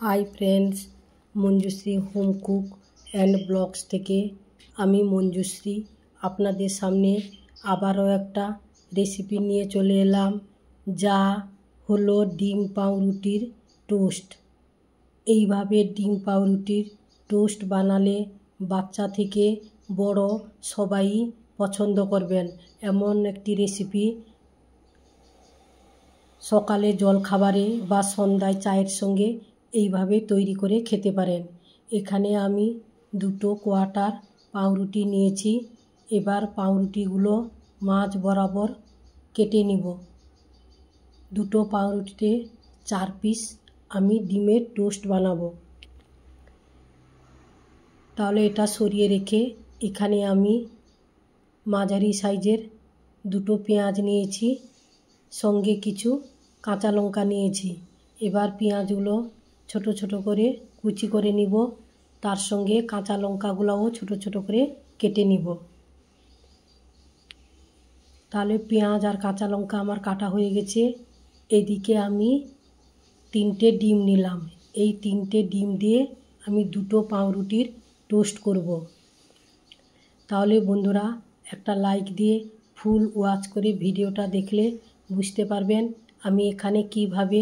High friends, Manjushri home cook and blogs থেকে আমি মঞ্জুশ্রী আপনাদের সামনে আবারও একটা রেসিপি নিয়ে চলে এলাম, যা হলো ডিম পাউরুটির টোস্ট। এইভাবে ডিম পাউরুটির টোস্ট বানালে বাচ্চা থেকে বড় সবাই পছন্দ করবেন। এমন একটি রেসিপি সকালে জলখাবারে বা সন্ধ্যায় চায়ের সঙ্গে এইভাবে তৈরি করে খেতে পারেন। এখানে আমি 2 কোয়ার্টার পাউরুটি নিয়েছি। এবার পাউরুটিগুলো মাঝ বরাবর কেটে নিব। 2 পাউরুটিতে 4 পিস আমি ডিমের টোস্ট বানাবো। তাহলে এটা সরিয়ে রেখে এখানে আমি মাঝারি সাইজের 2 পেঁয়াজ নিয়েছি, সঙ্গে কিছু কাঁচা লঙ্কা নিয়েছি। এবার পেঁয়াজগুলো ছোট ছোট করে কুচি করে নিব, তার সঙ্গে কাঁচা লঙ্কাগুলোও ছোট ছোট করে কেটে নিব। তাহলে পেঁয়াজ আর কাঁচা লঙ্কা আমার কাটা হয়ে গেছে। এদিকে আমি 3টে ডিম নিলাম। এই 3টে ডিম দিয়ে আমি 2 পাউরুটির টোস্ট করব। তাহলে বন্ধুরা, একটা লাইক দিয়ে ফুল ওয়াচ করে ভিডিওটা দেখলে বুঝতে পারবেন আমি এখানে কিভাবে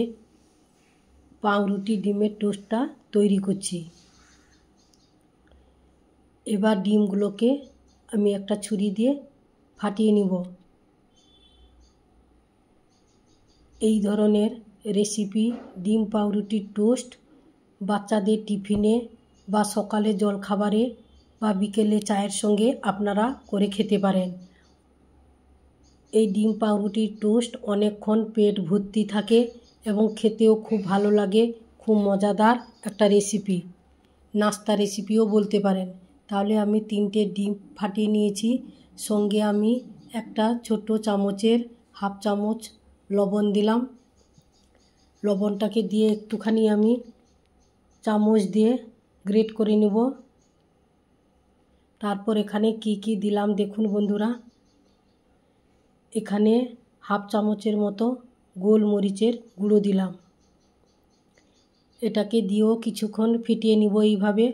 পাউরুটি ডিমের টোস্টটা তৈরি করছি। এবার ডিমগুলোকে আমি একটা ছুরি দিয়ে ফাটিয়ে নিব। এই ধরনের রেসিপি ডিম পাউরুটির টোস্ট বাচ্চাদের টিফিনে বা সকালে জলখাবারে বা বিকেলে চায়ের সঙ্গে আপনারা করে খেতে পারেন। এই ডিম পাউরুটির টোস্ট অনেকক্ষণ পেট ভর্তি থাকে এবং খেতেও খুব ভালো লাগে। খুব মজাদার একটা রেসিপি, নাস্তা রেসিপিও বলতে পারেন। তাহলে আমি 3টে ডিম ফাটিয়ে নিয়েছি, সঙ্গে আমি একটা ছোট চামচের হাফ চামচ লবণ দিলাম। লবণটাকে দিয়ে একটুখানি আমি চামচ দিয়ে গ্রেট করে নেব। তারপর এখানে কি দিলাম দেখুন বন্ধুরা। এখানে হাফ চামচের মতো গোলমরিচের গুঁড়ো দিলাম। এটাকে দিয়েও কিছুক্ষণ ফিটিয়ে নিব এইভাবে।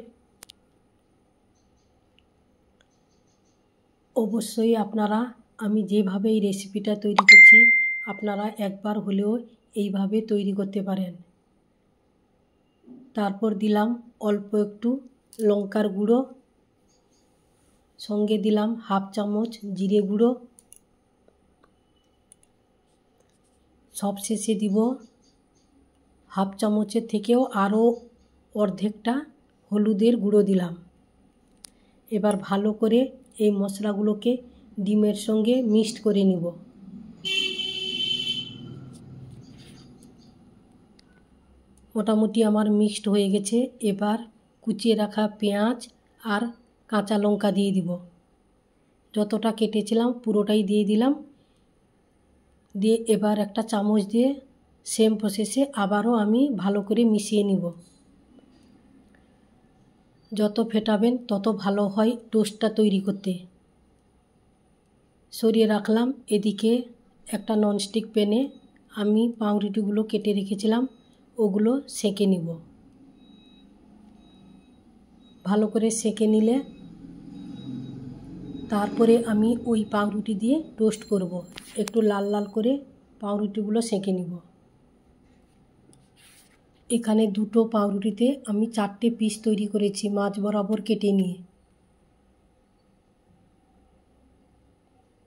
অবশ্যই আপনারা আমি যেভাবে এই রেসিপিটা তৈরি করছি আপনারা একবার হলেও এইভাবে তৈরি করতে পারেন। তারপর দিলাম অল্প একটু লঙ্কার গুঁড়ো, সঙ্গে দিলাম হাফ চামচ জিরে গুঁড়ো, সবশেষে দিব হাফ চামচের থেকেও আরও অর্ধেকটা হলুদের গুঁড়ো দিলাম। এবার ভালো করে এই মশলাগুলোকে ডিমের সঙ্গে মিক্সড করে নিব। মোটামুটি আমার মিক্সড হয়ে গেছে। এবার কুচিয়ে রাখা পেঁয়াজ আর কাঁচা লঙ্কা দিয়ে দিব। যতটা কেটেছিলাম পুরোটাই দিয়ে দিলাম। দিয়ে এবার একটা চামচ দিয়ে সেম প্রসেসে আবারও আমি ভালো করে মিশিয়ে নিব। যত ফেটাবেন তত ভালো হয় টোস্টটা তৈরি করতে। সরিয়ে রাখলাম। এদিকে একটা ননস্টিক প্যানে আমি পাউরুটিগুলো কেটে রেখেছিলাম, ওগুলো সেঁকে নিব। ভালো করে সেঁকে নিলে তারপরে আমি ওই পাউরুটি দিয়ে টোস্ট করব। একটু লাল লাল করে পাউরুটিগুলো সেঁকে নিব। এখানে 2 পাউরুটিতে আমি 4টে পিস তৈরি করেছি মাঝ বরাবর কেটে নিয়ে।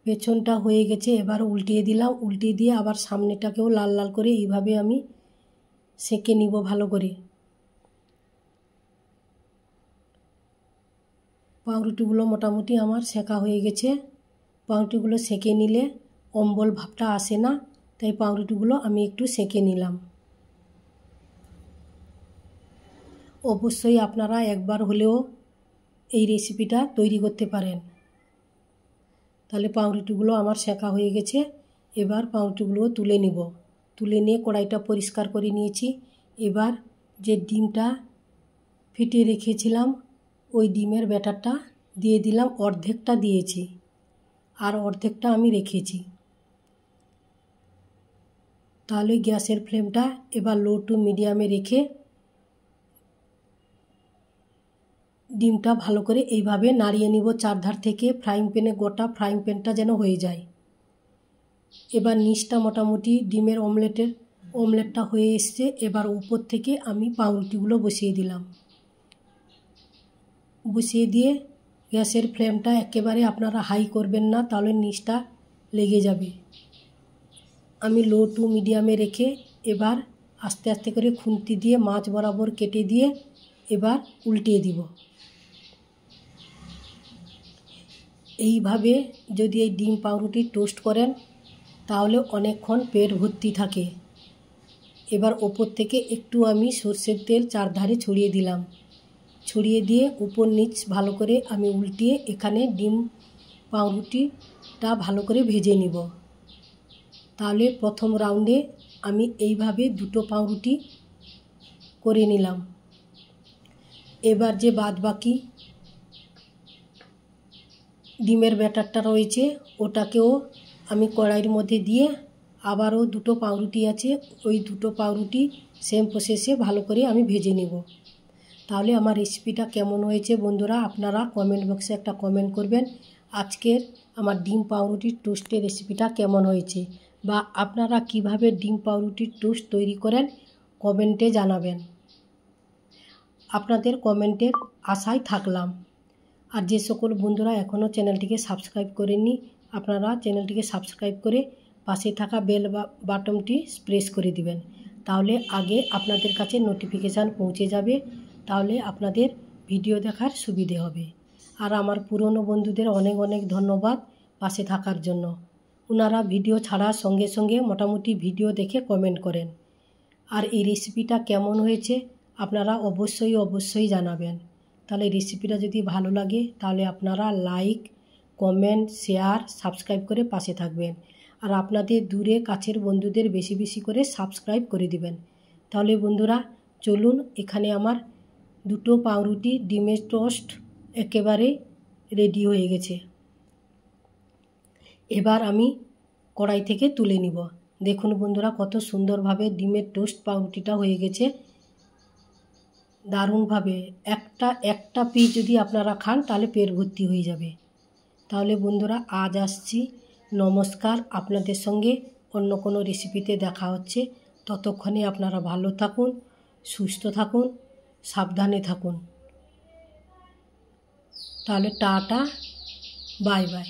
পেছনটা হয়ে গেছে, এবার উল্টিয়ে দিলাম। উল্টিয়ে দিয়ে আবার সামনেটাকেও লাল লাল করে এইভাবে আমি সেঁকে নিব ভালো করে। পাউরুটিগুলো মোটামুটি আমার সেঁকা হয়ে গেছে। পাউরুটিগুলো সেঁকে নিলে অম্বল ভাবটা আসে না, তাই পাউরুটিগুলো আমি একটু সেঁকে নিলাম। অবশ্যই আপনারা একবার হলেও এই রেসিপিটা তৈরি করতে পারেন। তাহলে পাউরুটিগুলো আমার সেঁকা হয়ে গেছে। এবার পাউরুটিগুলো তুলে নিব। তুলে নিয়ে কড়াইটা পরিষ্কার করে নিয়েছি। এবার যে ডিমটা ফেটিয়ে রেখেছিলাম ওই ডিমের ব্যাটারটা দিয়ে দিলাম। অর্ধেকটা দিয়েছি আর অর্ধেকটা আমি রেখেছি। তাহলে গ্যাসের ফ্লেমটা এবার লো টু মিডিয়ামে রেখে ডিমটা ভালো করে এইভাবে নাড়িয়ে নিব চারধার থেকে, ফ্রাইং প্যানে গোটা ফ্রাইং প্যানটা যেন হয়ে যায়। এবার নিচটা মোটামুটি ডিমের অমলেটটা হয়ে এসছে। এবার উপর থেকে আমি পাউরুটিগুলো বসিয়ে দিলাম। বসিয়ে দিয়ে গ্যাসের ফ্লেমটা একেবারে আপনারা হাই করবেন না, তাহলে নিচটা লেগে যাবে। আমি লো টু মিডিয়ামে রেখে এবার আস্তে আস্তে করে খুন্তি দিয়ে মাছ বরাবর কেটে দিয়ে এবার উল্টিয়ে দিব। এইভাবে যদি এই ডিম পাউরুটি টোস্ট করেন তাহলে অনেকক্ষণ পেট ভর্তি থাকে। এবার ওপর থেকে একটু আমি সরষের তেল চারধারে ছড়িয়ে দিলাম। ছড়িয়ে দিয়ে উপর নিচ ভালো করে আমি উল্টিয়ে এখানে ডিম পাউরুটিটা ভালো করে ভেজে নিব। তাহলে প্রথম রাউন্ডে আমি এইভাবে দুটো পাউরুটি করে নিলাম। এবার যে বাদবাকি ডিমের ব্যাটারটা রয়েছে ওটাকেও আমি কড়াইয়ের মধ্যে দিয়ে আবারও দুটো পাউরুটি আছে, ওই দুটো পাউরুটি সেম প্রসেসে ভালো করে আমি ভেজে নেব। তাহলে আমার রেসিপিটা কেমন হয়েছে বন্ধুরা আপনারা কমেন্ট বক্সে একটা কমেন্ট করবেন। আজকের আমার ডিম পাউরুটির টোস্টের রেসিপিটা কেমন হয়েছে, বা আপনারা কিভাবে ডিম পাউরুটির টোস্ট তৈরি করেন কমেন্টে জানাবেন। আপনাদের কমেন্টের আশায় থাকলাম। আর যে সকল বন্ধুরা এখনও চ্যানেলটিকে সাবস্ক্রাইব করেননি আপনারা চ্যানেলটিকে সাবস্ক্রাইব করে পাশে থাকা বেল বাটনটি প্রেস করে দিবেন, তাহলে আগে আপনাদের কাছে নোটিফিকেশান পৌঁছে যাবে, তাহলে আপনাদের ভিডিও দেখার সুবিধে হবে। আর আমার পুরনো বন্ধুদের অনেক অনেক ধন্যবাদ পাশে থাকার জন্য। ওনারা ভিডিও ছাড়ার সঙ্গে সঙ্গে মোটামুটি ভিডিও দেখে কমেন্ট করেন। আর এই রেসিপিটা কেমন হয়েছে আপনারা অবশ্যই জানাবেন। তাহলে রেসিপিটা যদি ভালো লাগে তাহলে আপনারা লাইক, কমেন্ট, শেয়ার, সাবস্ক্রাইব করে পাশে থাকবেন। আর আপনাদের দূরে কাছের বন্ধুদের বেশি বেশি করে সাবস্ক্রাইব করে দিবেন। তাহলে বন্ধুরা চলুন, এখানে আমার দুটো পাউরুটি ডিমের টোস্ট একেবারে রেডি হয়ে গেছে। এবার আমি কড়াই থেকে তুলে নিব। দেখুন বন্ধুরা কত সুন্দরভাবে ডিমের টোস্ট পাউরুটিটা হয়ে গেছে, দারুণভাবে। একটা পিস যদি আপনারা খান তাহলে পেট ভর্তি হয়ে যাবে। তাহলে বন্ধুরা আজ আসছি, নমস্কার। আপনাদের সঙ্গে অন্য কোনো রেসিপিতে দেখা হচ্ছে। ততক্ষণে আপনারা ভালো থাকুন, সুস্থ থাকুন, সাবধানে থাকুন। তাহলে টাটা, বাই বাই।